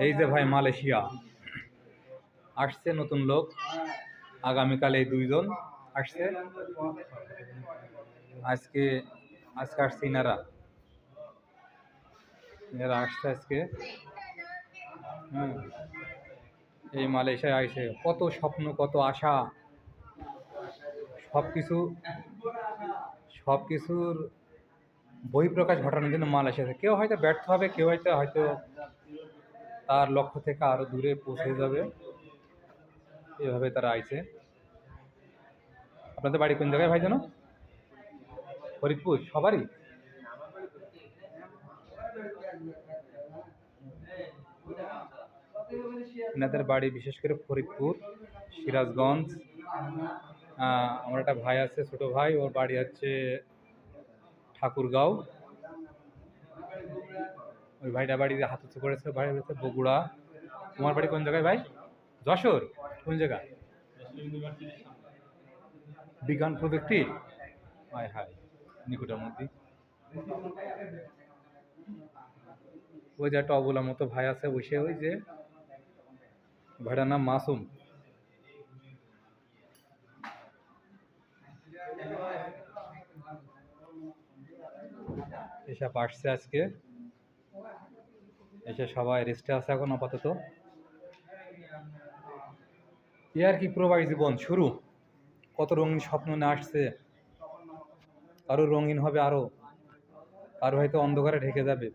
এই যে ভাই মালয়েশিয়া আসছে নতুন লোক, আগামীকাল এই দুইজন আসছে। আজকে আজকে আসছে ইনারা আসছে আজকে। এই মালয়েশিয়ায় আইসে কত স্বপ্ন, কত আশা, সবকিছু সবকিছুর বহিঃপ্রকাশ ঘটানোর জন্য মালয়েশিয়াতে কেউ হয়তো ব্যর্থ হবে, কেউ হয়তো তার লক্ষ্য থেকে আরো দূরে পৌঁছে যাবে। এভাবে তারা আইছে। আপনাদের বাড়ি কোন জায়গায় ভাই যেন? ফরিদপুর? সবারই? এনাদের বাড়ি বিশেষ করে ফরিদপুর, সিরাজগঞ্জ। আমার একটা ভাই আছে, ছোট ভাই, ওর বাড়ি হচ্ছে ঠাকুরগাঁও। ওই ভাইটা বাড়ি হাত উঁচু করেছে, বাড়ি হচ্ছে বগুড়া। তোমার বাড়ি কোন জায়গায় ভাই? যশোর? কোন জায়গা? বিজ্ঞান প্রযুক্তি? হায় হায়, নিকটের মধ্যে। ওই যে একটা অবলা মতো ভাই আছে বসে, ওই যে ভাইটার নাম মাসুম। এসব আসছে আজকে, এসে সবাই রেস্টে আছে এখন আপাতত। আর কি প্রবাসী জীবন শুরু, কত রঙিন স্বপ্ন নিয়ে আসছে। কারো রঙিন হবে আরো, কারো হয়তো অন্ধকারে ঢেকে যাবে।